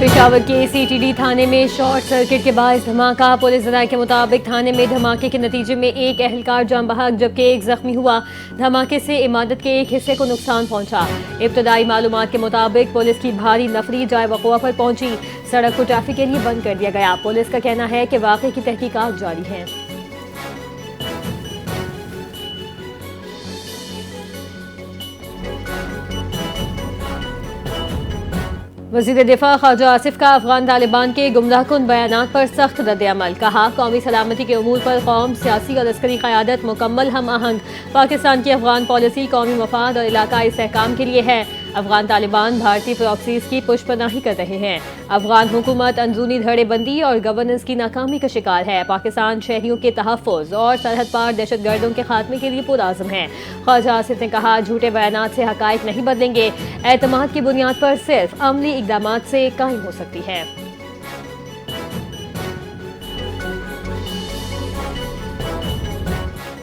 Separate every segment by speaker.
Speaker 1: پشاور کے CTD تھانے میں شارٹ سرکٹ کے باعث دھماکہ، پولیس ذرائع کے مطابق تھانے میں دھماکے کے نتیجے میں ایک اہلکار جاں بحق جبکہ ایک زخمی ہوا۔ دھماکے سے عمارت کے ایک حصے کو نقصان پہنچا۔ ابتدائی معلومات کے مطابق پولیس کی بھاری نفری جائے وقوع پر پہنچی، سڑک کو ٹریفک کے لیے بند کر دیا گیا۔ پولیس کا کہنا ہے کہ واقعے کی تحقیقات جاری ہیں۔ وزیر دفاع خواجہ آصف کا افغان طالبان کے گمراہ کن بیانات پر سخت رد عمل۔ کہا، قومی سلامتی کے امور پر قوم، سیاسی اور عسکری قیادت مکمل ہم آہنگ۔ پاکستان کی افغان پالیسی قومی مفاد اور علاقائی استحکام کے لیے ہے۔ افغان طالبان بھارتی پراکسیز کی پشت پناہی کر رہے ہیں۔ افغان حکومت اندرونی دھڑے بندی اور گورننس کی ناکامی کا شکار ہے۔ پاکستان شہریوں کے تحفظ اور سرحد پار دہشت گردوں کے خاتمے کے لیے پرعزم ہے۔ خواجہ آصف نے کہا، جھوٹے بیانات سے حقائق نہیں بدلیں گے، اعتماد کی بنیاد پر صرف عملی اقدامات سے قائم ہو سکتی ہے۔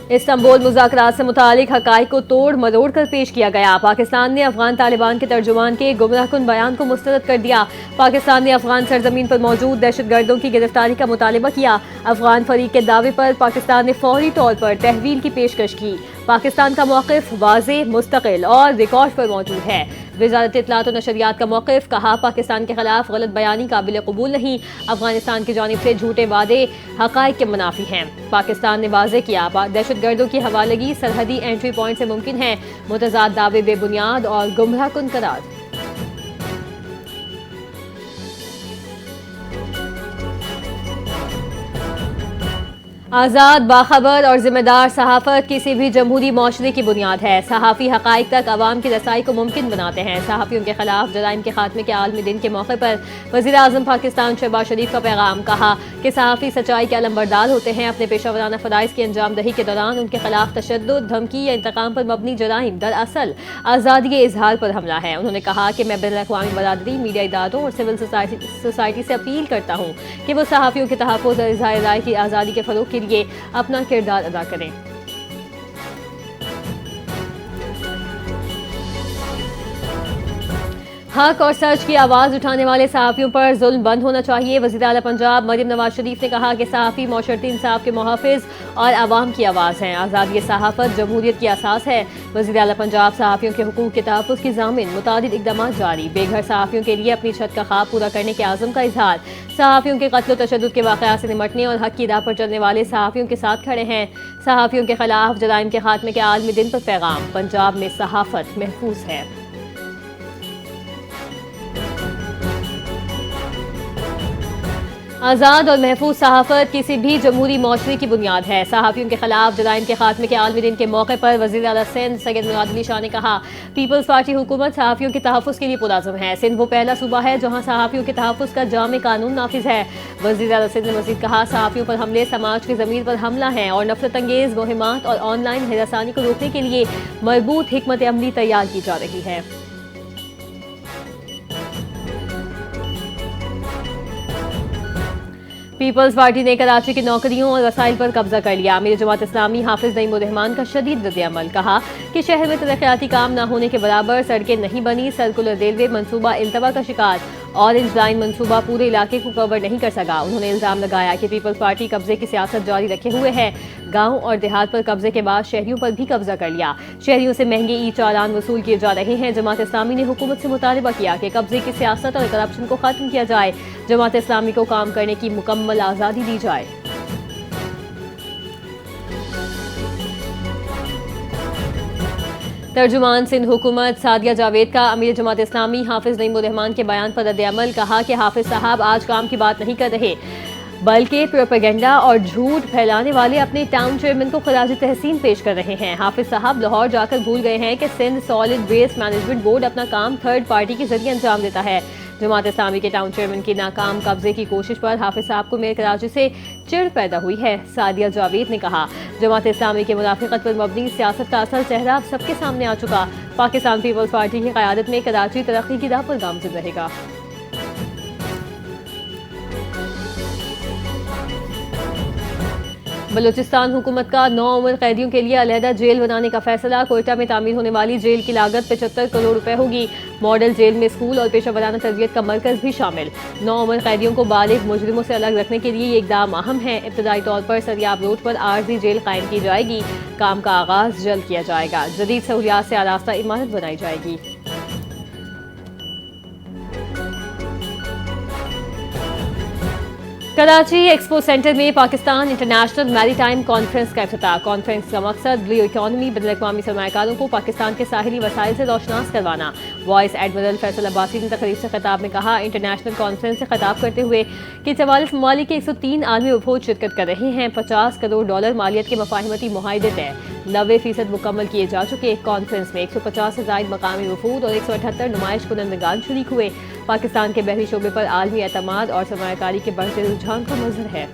Speaker 1: استنبول مذاکرات سے متعلق حقائق کو توڑ مروڑ کر پیش کیا گیا۔ پاکستان نے افغان طالبان کے ترجمان کے گمراہ کن بیان کو مسترد کر دیا۔ پاکستان نے افغان سرزمین پر موجود دہشت گردوں کی گرفتاری کا مطالبہ کیا۔ افغان فریق کے دعوے پر پاکستان نے فوری طور پر تحویل کی پیشکش کی۔ پاکستان کا موقف واضح، مستقل اور ریکارڈ پر موجود ہے۔ وزارت اطلاعات و نشریات کا موقف، کہا، پاکستان کے خلاف غلط بیانی قابل قبول نہیں۔ افغانستان کی جانب سے جھوٹے وعدے حقائق کے منافی ہیں۔ پاکستان نے واضح کیا، دہشت گردوں کی حوالگی سرحدی انٹری پوائنٹ سے ممکن ہے۔ متضاد دعوے بے بنیاد اور گمراہ کن قرار۔ آزاد، باخبر اور ذمہ دار صحافت کسی بھی جمہوری معاشرے کی بنیاد ہے۔ صحافی حقائق تک عوام کی رسائی کو ممکن بناتے ہیں۔ صحافیوں کے خلاف جرائم کے خاتمے کے عالمی دن کے موقع پر وزیر اعظم پاکستان شہباز شریف کا پیغام، کہا کہ صحافی سچائی کے علمبردار ہوتے ہیں۔ اپنے پیشہ ورانہ فرائض کی انجام دہی کے دوران ان کے خلاف تشدد، دھمکی یا انتقام پر مبنی جرائم دراصل آزادی اظہار پر حملہ ہے۔ انہوں نے کہا کہ میں بین الاقوامی برادری، میڈیا اداروں اور سول سوسائٹی سے اپیل کرتا ہوں کہ وہ صحافیوں کے تحفظ اور اظہار رائے کی آزادی کے فروغ کے لیے اپنا کردار ادا کریں۔ حق اور سچ کی آواز اٹھانے والے صحافیوں پر ظلم بند ہونا چاہیے۔ وزیر اعلیٰ پنجاب مریم نواز شریف نے کہا کہ صحافی معاشرتی انصاف کے محافظ اور عوام کی آواز ہیں۔ آزادی صحافت جمہوریت کی اساس ہے۔ وزیر اعلیٰ پنجاب صحافیوں کے حقوق کے تحفظ کی ضامن متعدد اقدامات جاری۔ بے گھر صحافیوں کے لیے اپنی چھت کا خواب پورا کرنے کے عزم کا اظہار۔ صحافیوں کے قتل و تشدد کے واقعات سے نمٹنے اور حق کی راہ پر چلنے والے صحافیوں کے ساتھ کھڑے ہیں۔ صحافیوں کے خلاف جرائم کے خاتمے کے عالمی دن پر پیغام، پنجاب میں صحافت محفوظ ہے۔ آزاد اور محفوظ صحافت کسی بھی جمہوری معاشرے کی بنیاد ہے۔ صحافیوں کے خلاف جرائم کے خاتمے کے عالمی دن کے موقع پر وزیر اعلیٰ سندھ سید مراد علی شاہ نے کہا، پیپلز پارٹی حکومت صحافیوں کے تحفظ کے لیے پرعزم ہے۔ سندھ وہ پہلا صوبہ ہے جہاں صحافیوں کے تحفظ کا جامع قانون نافذ ہے۔ وزیر اعلیٰ سندھ نے مزید کہا، صحافیوں پر حملے سماج کی ضمیر پر حملہ ہیں اور نفرت انگیز مہمات اور آن لائن ہراسانی کو روکنے کے لیے مربوط حکمت عملی تیار کی جا رہی ہے۔ پیپلز پارٹی نے کراچی کی نوکریوں اور وسائل پر قبضہ کر لیا۔ امیر جماعت اسلامی حافظ نعیم الرحمان کا شدید رد عمل، کہا کہ شہر میں ترقیاتی کام نہ ہونے کے برابر سڑکیں نہیں بنی۔ سرکولر ریلوے منصوبہ التوا کا شکار، اورنج لائن منصوبہ پورے علاقے کو کور نہیں کر سکا۔ انہوں نے الزام لگایا کہ پیپلز پارٹی قبضے کی سیاست جاری رکھے ہوئے ہے۔ گاؤں اور دیہات پر قبضے کے بعد شہریوں پر بھی قبضہ کر لیا۔ شہریوں سے مہنگے ای چالان وصول کیے جا رہے ہیں۔ جماعت اسلامی نے حکومت سے مطالبہ کیا کہ قبضے کی سیاست اور کرپشن کو ختم کیا جائے۔ جماعت اسلامی کو کام کرنے کی مکمل آزادی دی جائے۔ ترجمان سندھ حکومت سعدیہ جاوید کا امیر جماعت اسلامی حافظ نعیم الرحمان کے بیان پر رد عمل، کہا کہ حافظ صاحب آج کام کی بات نہیں کر رہے بلکہ پروپیگنڈا اور جھوٹ پھیلانے والے اپنے ٹاؤن چیئرمین کو خراج تحسین پیش کر رہے ہیں۔ حافظ صاحب لاہور جا کر بھول گئے ہیں کہ Sindh solid waste management board اپنا کام تھرڈ پارٹی کے ذریعے انجام دیتا ہے۔ جماعت اسلامی کے ٹاؤن چیئرمین کی ناکام قبضے کی کوشش پر حافظ صاحب کو میئر کراچی سے چڑ پیدا ہوئی ہے۔ سعدیہ جاوید نے کہا، جماعت اسلامی کے منافقت پر مبنی سیاست کا اصل چہرہ اب سب کے سامنے آ چکا۔ پاکستان پیپلز پارٹی کی قیادت میں کراچی ترقی کی راہ پر گامزن رہے گا۔ بلوچستان حکومت کا 9 عمر قیدیوں کے لیے علیحدہ جیل بنانے کا فیصلہ. کوئٹہ میں تعمیر ہونے والی جیل کی لاگت 75 کروڑ روپے ہوگی. ماڈل جیل میں اسکول اور پیشہ ورانہ تربیت کا مرکز بھی شامل. 9 عمر قیدیوں کو بالغ مجرموں سے الگ رکھنے کے لیے یہ اقدام اہم ہے. ابتدائی طور پر سریاب روڈ پر عارضی جیل قائم کی جائے گی. کام کا آغاز جلد کیا جائے گا. جدید سہولیات سے آراستہ عمارت بنائی جائے گی. کراچی ایکسپو سینٹر میں پاکستان انٹرنیشنل میری ٹائم کانفرنس کا افتتاح. کانفرنس کا مقصد بلیو اکانومی بین الاقوامی سرمایہ کاروں کو پاکستان کے ساحلی وسائل سے روشناس کروانا. وائس ایڈمرل فیصل عباسی نے تقریب سے خطاب میں کہا انٹرنیشنل کانفرنس سے خطاب کرتے ہوئے کہ 44 ممالک کے 103 عالمی وفود شرکت کر رہے ہیں. $50 کروڑ مالیت کے مفاہمتی معاہدے طے. 90% مکمل کیے جا چکے. کانفرنس میں 150 سے زائد مقامی وفود اور 178 نمائش کنندگان شریک ہوئے. پاکستان کے بحری شعبے پر عالمی اعتماد اور سرمایہ کاری کے بڑھتے رجحان کا مظہر ہے.